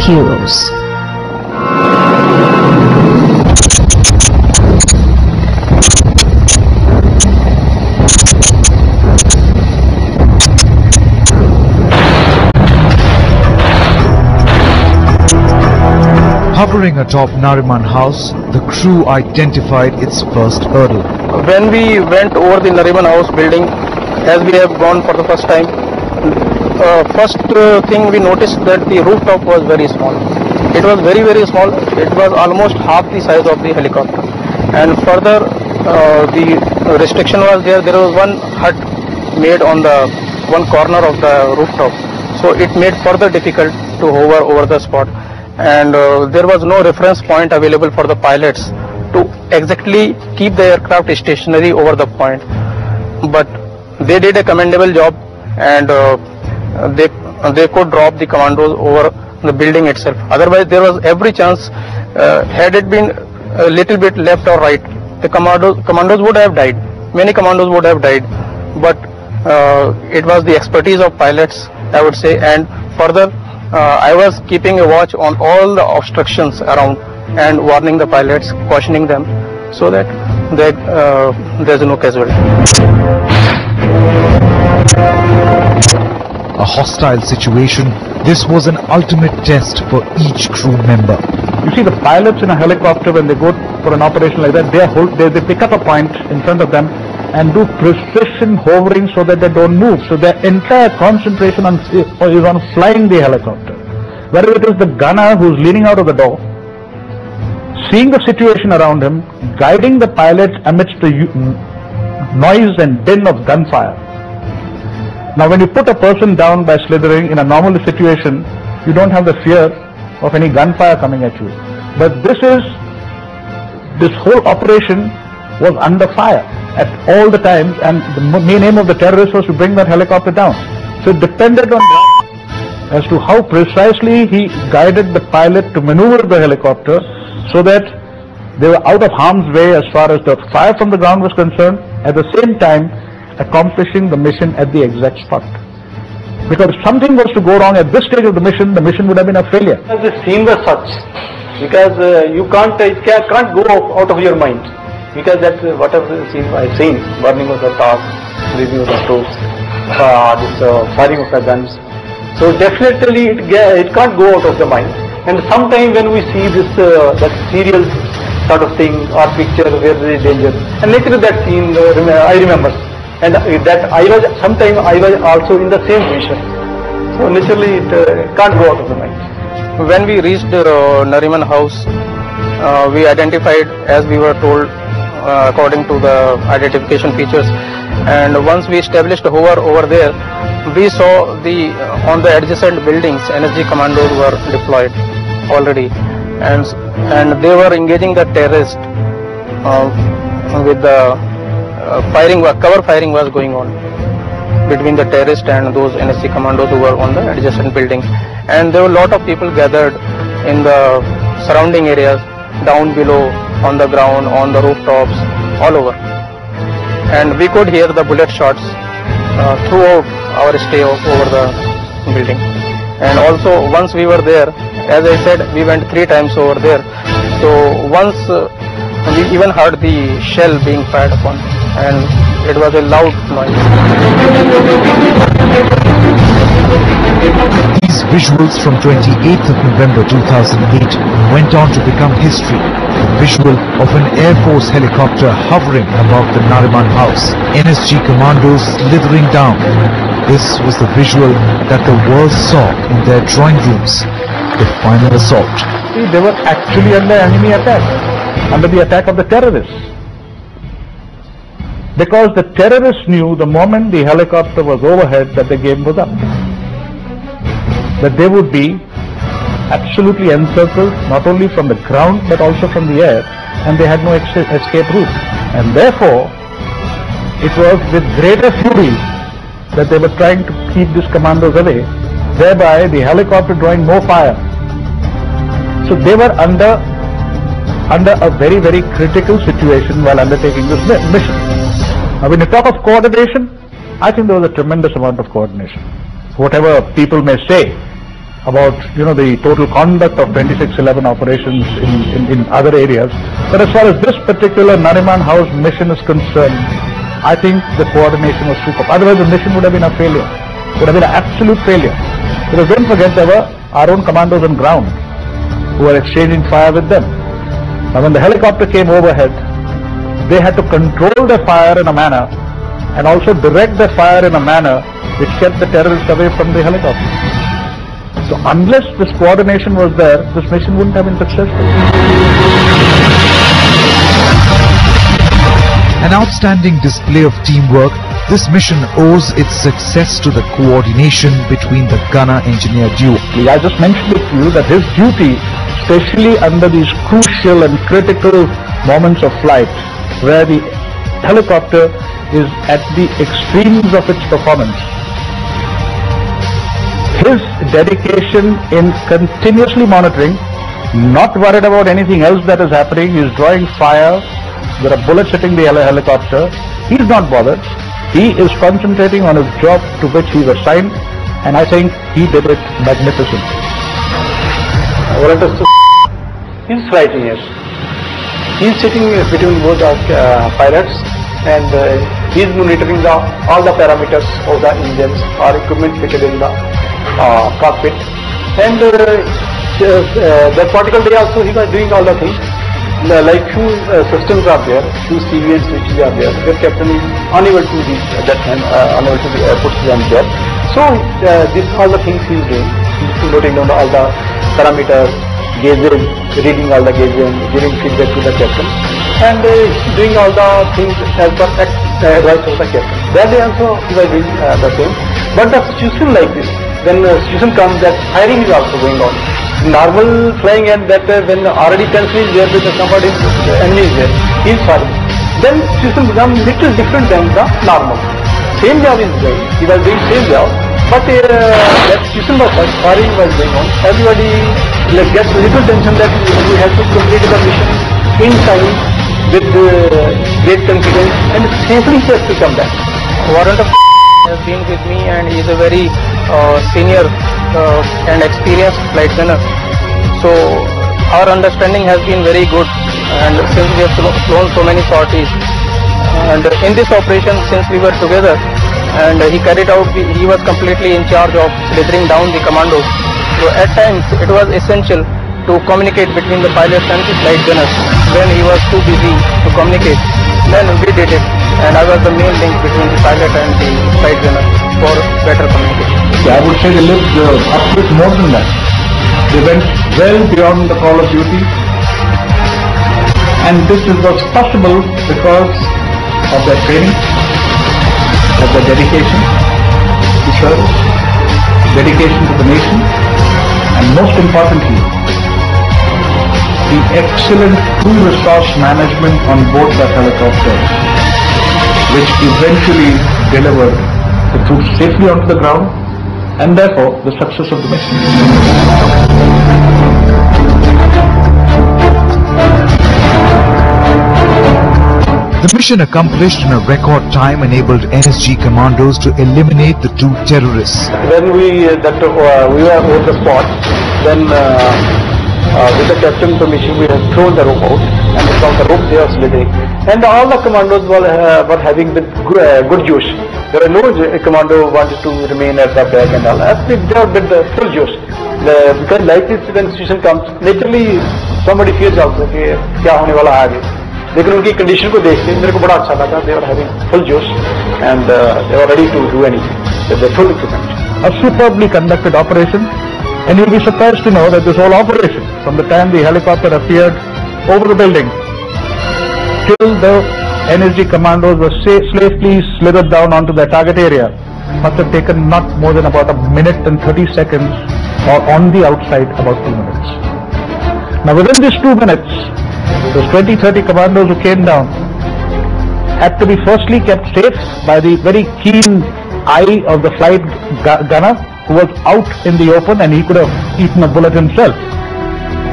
heroes. Hovering atop Nariman House, the crew identified its first hurdle. When we went over the Nariman House building, as we have gone for the first time, first thing we noticed that the rooftop was very small. It was very, very small. It was almost half the size of the helicopter. And further, the restriction was there. There was one hut made on the one corner of the rooftop. So it made further difficult to hover over the spot. And there was no reference point available for the pilots to exactly keep the aircraft stationary over the point. But they did a commendable job, and they could drop the commandos over the building itself. Otherwise, there was every chance, had it been a little bit left or right, the commandos would have died. Many commandos would have died. But it was the expertise of pilots, I would say, and further, I was keeping a watch on all the obstructions around and warning the pilots, cautioning them, so that there's no casualty. A hostile situation, this was an ultimate test for each crew member. You see, the pilots in a helicopter, when they go for an operation like that, they pick up a point in front of them and do precision hovering so that they don't move. So their entire concentration is on flying the helicopter. Whether it is the gunner who's leaning out of the door, seeing the situation around him, guiding the pilots amidst the noise and din of gunfire. Now when you put a person down by slithering in a normal situation, you don't have the fear of any gunfire coming at you. But this whole operation was under fire at all the times, and the main aim of the terrorists was to bring that helicopter down. So it depended on that as to how precisely he guided the pilot to maneuver the helicopter so that they were out of harm's way as far as the fire from the ground was concerned, at the same time accomplishing the mission at the exact spot. Because if something was to go wrong at this stage of the mission would have been a failure. The scene was such, because it can't go out of your mind. Because that's whatever scene I've seen, burning of the cars, leaving of the troops, firing of the guns. So definitely it can't go out of the mind. And sometimes when we see this that serial sort of thing or picture where there is danger, and later that scene I remember, and that I was also in the same position. So naturally it can't go out of the mind. When we reached Nariman House, we identified, as we were told, according to the identification features, and once we established hover over there, we saw on the adjacent buildings NSG commandos were deployed already, and they were engaging the terrorists with the cover firing was going on between the terrorists and those NSG commandos who were on the adjacent buildings. And there were a lot of people gathered in the surrounding areas, down below, on the ground, on the rooftops, all over. And we could hear the bullet shots throughout our stay over the building. And also, once we were there, as I said, we went 3 times over there. So once we even heard the shell being fired upon, and it was a loud noise. These visuals from 28th of November 2008 went on to become history. The visual of an Air Force helicopter hovering above the Nariman House, NSG commandos slithering down. This was the visual that the world saw in their drawing rooms. The final assault. They were actually under enemy attack, under the attack of the terrorists. Because the terrorists knew the moment the helicopter was overhead that the game was up. That they would be absolutely encircled, not only from the ground but also from the air, and they had no escape route. And therefore, it was with greater fury that they were trying to keep these commandos away, thereby the helicopter drawing more fire. So they were under a very, very critical situation while undertaking this mission. Now when you talk of coordination, I think there was a tremendous amount of coordination. Whatever people may say, about the total conduct of 2611 operations in other areas. But as far as this particular Nariman House mission is concerned, I think the coordination was superb. Otherwise the mission would have been a failure, would have been an absolute failure. Because don't forget, there were our own commandos on ground who were exchanging fire with them. Now when the helicopter came overhead, they had to control their fire in a manner and also direct their fire in a manner which kept the terrorists away from the helicopter. So unless this coordination was there, this mission wouldn't have been successful. An outstanding display of teamwork, this mission owes its success to the coordination between the gunner-engineer duo. I just mentioned it to you that his duty, especially under these crucial and critical moments of flight, where the helicopter is at the extremes of its performance, his dedication in continuously monitoring, not worried about anything else that is happening, he is drawing fire, there are bullets hitting the helicopter, he is not bothered, he is concentrating on his job to which he was assigned, and I think he did it magnificently. He is flighting it. He is sitting between both the pilots, and he is monitoring all the parameters of the engines or equipment fitted in the cockpit. And that particular day also he was doing all the things. Like few systems are there, few CV and switches are there. The captain is unable to reach at that time, unable to put them there. So this all the things he is doing. He is noting down all the parameters, gauges, reading all the gauges, giving feedback to the captain, and doing all the things as per advice of the captain. That day also he was doing the same. But the situation like this, when the situation comes that firing is also going on. Normal flying, and that when already tension is there with somebody, enemy is there, he is firing. Then situation becomes little different than the normal. Same job is doing, he was doing same job, but that situation was firing was going on. Everybody gets little tension that we have to complete the mission in time with great confidence, and safely he has to come back. Warrant of has been with me, and he is a very senior and experienced flight gunner. So our understanding has been very good, and since we have flown so many sorties, and in this operation since we were together, and he carried out, he was completely in charge of slithering down the commandos. So at times it was essential to communicate between the pilots and the flight gunners. When he was too busy to communicate, then we did it, and I was the main link between the pilot and the flight gunner for better communication. I would say they lived up to more than that. They went well beyond the call of duty, and this was possible because of their training, of their dedication to service, dedication to the nation, and most importantly, the excellent crew resource management on board that helicopter, which eventually delivered the troops safely onto the ground, and therefore the success of the mission. The mission accomplished in a record time enabled NSG commandos to eliminate the two terrorists. When we were over the spot, then with the captain's permission we had thrown the rope out, and from the rope they were slithering. And all the commandos were having the good josh. There were no commando who wanted to remain at the back and all. They were with the full josh. Because like this, when situation comes, naturally somebody fears also कि क्या होने वाला है आगे. लेकिन उनकी condition को देख के मेरे को बड़ा अच्छा लगा. They were having full josh, and they were ready to do anything. They were full equipment. A superbly conducted operation, and you'll be surprised to know that this whole operation, from the time the helicopter appeared over the building till the NSG commandos were safely slithered down onto their target area, must have taken not more than about a minute and 30 seconds, or on the outside about 2 minutes. Now within these 2 minutes, those 20-30 commandos who came down had to be firstly kept safe by the very keen eye of the flight gunner, who was out in the open and he could have eaten a bullet himself,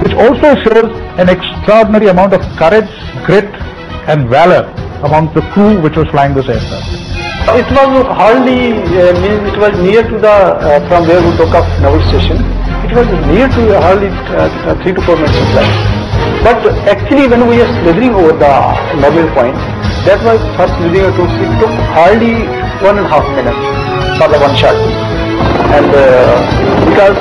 which also shows an extraordinary amount of courage, grit and valor among the crew which was flying this aircraft. It was hardly, it was near to the, from where we took off Naval Station. It It was near to hardly 3 to 4 minutes of flight. But actually when we are slithering over the normal point, that was first slithering of troops, it took hardly 1.5 minutes for the one shot. And because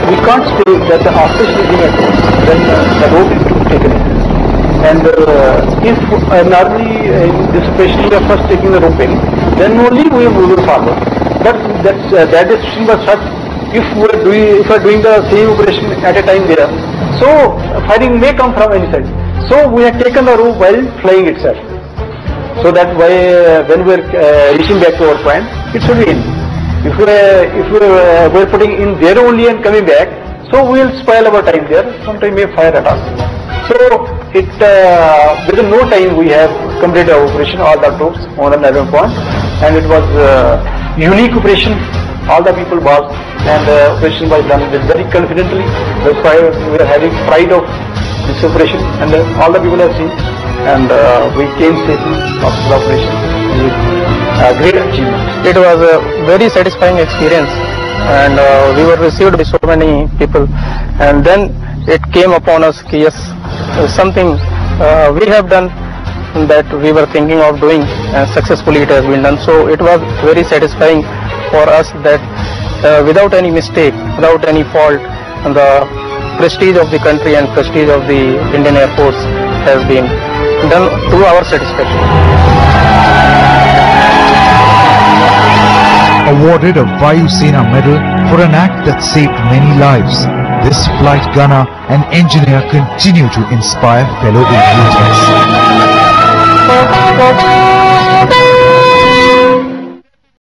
we can't say that after slithering a troops, then the rope is to be taken in. And if normally in this operation we are first taking the rope in, then only we are moving forward. But that decision was such, if we are doing the same operation at a time there, so firing may come from any side. So we have taken the rope while flying itself. So that when we are reaching back to our point, it should be in. If we are putting in there only and coming back, so we will spoil our time there. Sometimes may fire at us. So within no time we have completed our operation, all the troops on the Nariman point, and it was unique operation. All the people was, and the operation was done very confidently. That's why we are having pride of this operation, and all the people have seen, and we came safely after the operation. Great achievement. It was a very satisfying experience, and we were received by so many people, and then it came upon us, yes, something we have done that we were thinking of doing, and successfully it has been done. So it was very satisfying for us that without any mistake, without any fault, the prestige of the country and prestige of the Indian Air Force has been done to our satisfaction. Awarded a Vayu Sena medal for an act that saved many lives, this flight gunner and engineer continue to inspire fellow Indians.